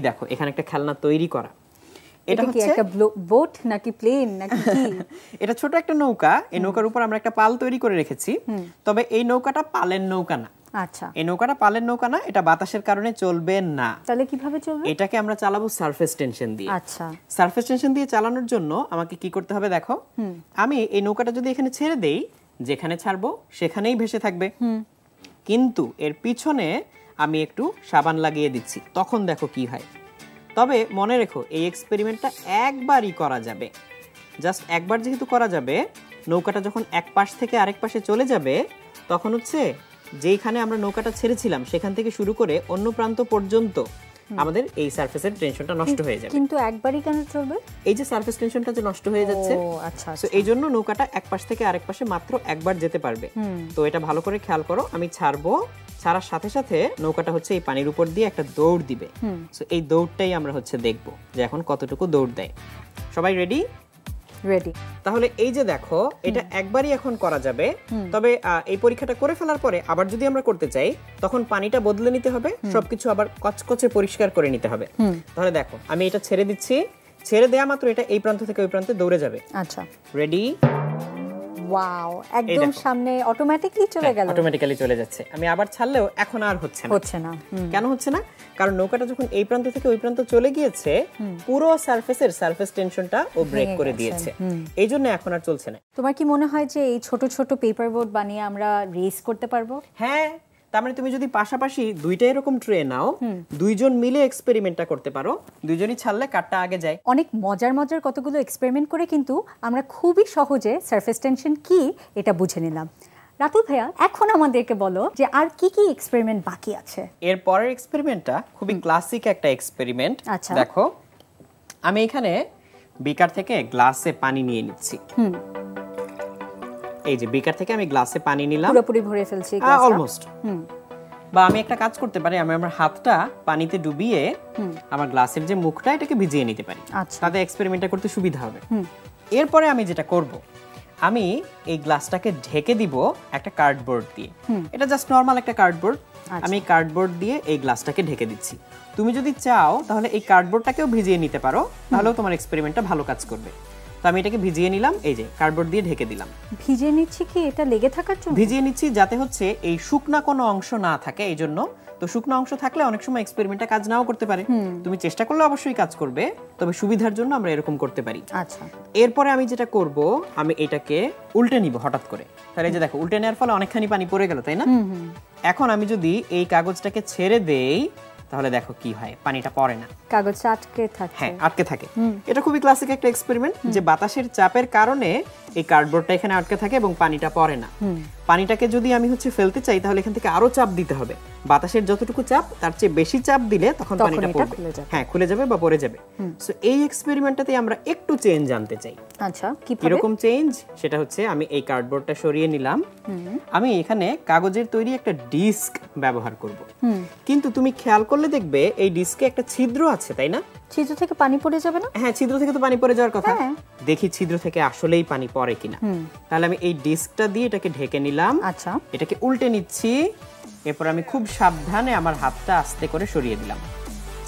দেখো এখানে একটা খেলনা তৈরি করা। এটা কি একটা বোট নাকি প্লেন নাকি কি? এটা ছোট একটা নৌকা। এই নৌকার উপর আমরা একটা পাল তৈরি করে রেখেছি। তবে এই নৌকাটা পালের নৌকা না। আচ্ছা, এই নৌকাটা পালের নৌকা না, এটা বাতাসের কারণে চলবে না। তাহলে কিভাবে চলবে? এটাকে আমরা চালাবো সারফেস টেনশন দিয়ে। আচ্ছা, সারফেস টেনশন দিয়ে চালানোর জন্য আমাকে কি করতে হবে দেখো, আমি এই নৌকাটা যদি এখানে ছেড়ে দেই, যেখানে ছাড়বো সেখানেই ভেসে থাকবে। কিন্তু এর পিছনে আমি একটু সাবান লাগিয়ে দিচ্ছি, তখন দেখো কি হয়। তবে মনে রেখো এই এক্সপেরিমেন্টটা একবারই করা যাবে, জাস্ট একবার যেহেতু করা যাবে, নৌকাটা যখন এক পাশ থেকে আরেক পাশে চলে যাবে তখন হচ্ছে যেইখানে আমরা নৌকাটা ছেড়েছিলাম সেখান থেকে শুরু করে অন্য প্রান্ত পর্যন্ত আমাদের এই সারফেসের টেনশনটা নষ্ট হয়ে যাবে। কিন্তু একবারই কেন চলবে? এই যে সারফেস টেনশনটা যে নষ্ট হয়ে যাচ্ছে, আচ্ছা, সো এই জন্য নৌকাটা এক পাশ থেকে আরেক পাশে মাত্র একবার যেতে পারবে। তো এটা ভালো করে খেয়াল করো, আমি ছাড়বো, ছাড়ার সাথে সাথে নৌকাটা হচ্ছে এই পানির উপর দিয়ে একটা দৌড় দিবে। সো এই দৌড়টাই আমরা হচ্ছে দেখবো যে এখন কতটুকু দৌড় দেয়। সবাই রেডি? রেডি। তাহলে এই যে দেখো এটা একবারই এখন করা যাবে। তবে এই পরীক্ষাটা করে ফেলার পরে আবার যদি আমরা করতে চাই তখন পানিটা বদলে নিতে হবে, সবকিছু আবার কচকচে পরিষ্কার করে নিতে হবে। তাহলে দেখো আমি এটা ছেড়ে দিচ্ছি, ছেড়ে দেয়া মাত্র এটা এই প্রান্ত থেকে ওই প্রান্তে দৌড়ে যাবে। আচ্ছা, রেডি? ওয়াও, একদম সামনে অটোমেটিক্যালি চলে গেল। অটোমেটিক্যালি চলে যাচ্ছে। আমি আবার ছাড়লেও এখন আর হচ্ছে না। কেন হচ্ছে না? কারণ নৌকাটা যখন এই প্রান্ত থেকে ওই প্রান্ত চলে গিয়েছে, পুরো সারফেস টেনশনটা ও ব্রেক করে দিয়েছে, এই জন্য এখন আর চলছে না। তোমার কি মনে হয় যে এই ছোট ছোট পেপার বোট বানিয়ে আমরা রেস করতে পারবো? হ্যাঁ, তার মানে তুমি যদি পাশাপাশি দুইটা এরকম ট্রে নাও, দুইজন মিলে এক্সপেরিমেন্টটা করতে পারো, দুইজনই ছাড়লে কারটা আগে যায়। অনেক মজার মজার কতগুলো এক্সপেরিমেন্ট করে কিন্তু আমরা খুবই সহজে সারফেস টেনশন কি এটা বুঝে নিলাম। রাতুল ভাইয়া, এখন আমাদেরকে বলো যে আর কি কি এক্সপেরিমেন্ট বাকি আছে। এর পরের এক্সপেরিমেন্টটা খুবই ক্লাসিক একটা এক্সপেরিমেন্ট। দেখো আমি এখানে বিকার থেকে গ্লাসে পানি নিয়ে নিচ্ছি। এই যে বিকার থেকে আমি গ্লাসে পানি নিলাম, পুরোপুরি ভরে ফেলছি অলমোস্ট। বা আমি একটা কাজ করতে পারি, আমি আমার হাতটা পানিতে ডুবিয়ে আমার গ্লাসের যে মুখটা এটাকে ভিজিয়ে নিতে পারি, তাতে এক্সপেরিমেন্টটা করতে সুবিধা হবে। এরপরে আমি যেটা করব, আমি এই গ্লাসটাকে ঢেকে দিব একটা কার্ডবোর্ড দিয়ে। এটা জাস্ট নরমাল একটা কার্ডবোর্ড। আমি কার্ডবোর্ড দিয়ে এই গ্লাসটাকে ঢেকে দিচ্ছি। তুমি যদি চাও তাহলে এই কার্ডবোর্ডটাকেও ভিজিয়ে নিতে পারো, তাহলেও তোমার এক্সপেরিমেন্টটা ভালো কাজ করবে। তো আমি এটাকে ভিজিয়ে নিলাম, এই যে কার্ডবোর্ড দিয়ে ঢেকে দিলাম। ভিজিয়ে নিচ্ছি কি এটা লেগে থাকার জন্য? ভিজিয়ে নিচ্ছি যাতে হচ্ছে এই শুকনা কোনো অংশ না থাকে, এই জন্য। তো শুকনো অংশ থাকলে অনেক সময় এক্সপেরিমেন্টটা কাজ নাও করতে পারে। তুমি চেষ্টা করলে অবশ্যই কাজ করবে, তবে সুবিধার জন্য আমরা এরকম করতে পারি। আচ্ছা, এরপরে আমি যেটা করব, আমি এটাকে উল্টে নিব হঠাৎ করে। তাহলে এই যে দেখো উল্টে নেওয়ার ফলে অনেকখানি পানি পড়ে গেল, তাই না? এখন আমি যদি এই কাগজটাকে ছেড়ে দেই তাহলে দেখো কি হয়, পানিটা পড়ে না, কাগজটা আটকে থাকে। হ্যাঁ, আটকে থাকে। এটা খুবই ক্লাসিক একটা এক্সপেরিমেন্ট, যে বাতাসের চাপের কারণে এই কার্ডবোর্ডটা এখানে আটকে থাকে এবং পানিটা পড়ে না। পানিটাকে যদি আমি হচ্ছে ফেলতে চাই তাহলে এখান থেকে আরো চাপ দিতে হবে। বাতাসের যতটুকু চাপ তার চেয়ে বেশি চাপ দিলে তখন পানিটা পড়বে, হ্যাঁ খুলে যাবে বা পড়ে যাবে। সো এই এক্সপেরিমেন্টটাতে আমরা একটু চেঞ্জ আনতে চাই। আচ্ছা, কিরকম চেঞ্জ? সেটা হচ্ছে আমি এই কার্ডবোর্ডটা সরিয়ে নিলাম, আমি এখানে কাগজের তৈরি একটা ডিস্ক ব্যবহার করব। কিন্তু তুমি খেয়াল করলে দেখবে এই ডিস্কে একটা ছিদ্র আছে, তাই না? ছিদ্র থেকে পানি পড়ে যাবে না? হ্যাঁ, ছিদ্র থেকে তো পানি পড়ে যাওয়ার কথা। দেখি ছিদ্র থেকে আসলেই পানি পড়ে কিনা। তাহলে আমি এই ডিস্কটা দিয়ে এটাকে ঢেকে নিলাম। আচ্ছা, এটাকে উল্টে নিচ্ছি। এরপর আমি খুব সাবধানে আমার হাতটা আস্তে করে সরিয়ে দিলাম।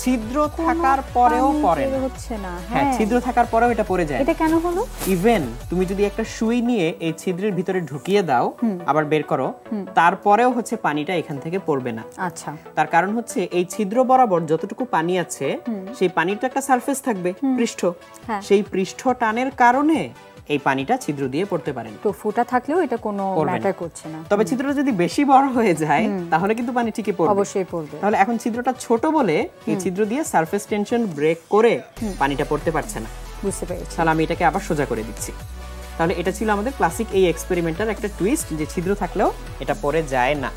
ছিদ্র থাকার পরেও পড়ে না। হ্যাঁ, ছিদ্র থাকার পরেও এটা পড়ে যায়। এটা কেন হলো? ইভেন তুমি যদি একটা সুই নিয়ে এই ছিদ্রের ভিতরে ঢুকিয়ে দাও, আবার বের করো, তারপরেও হচ্ছে পানিটা এখান থেকে পড়বে না। আচ্ছা, তার কারণ হচ্ছে এই ছিদ্র বরাবর যতটুকু পানি আছে সেই পানির তো একটা সারফেস থাকবে, পৃষ্ঠ। সেই পৃষ্ঠ টানের কারণে এই পানিটা ছিদ্র দিয়ে পড়তে পারে না। তো ফোঁটা থাকলেও এটা কোনো ম্যাটার করছে না। তবে ছিদ্রটা যদি বেশি বড় হয়ে যায় তাহলে কিন্তু পানি ঠিকই পড়বে, অবশ্যই পড়বে। তাহলে এখন ছিদ্রটা ছোট বলে এই ছিদ্র দিয়ে সারফেস টেনশন ব্রেক করে পানিটা পড়তে পারছে না। বুঝতে পেরেছি। তাহলে আমি এটাকে আবার সোজা করে দিচ্ছি। তাহলে এটা ছিল আমাদের ক্লাসিক এই এক্সপেরিমেন্টার একটা টুইস্ট, যে ছিদ্র থাকলেও এটা পড়ে যায় না।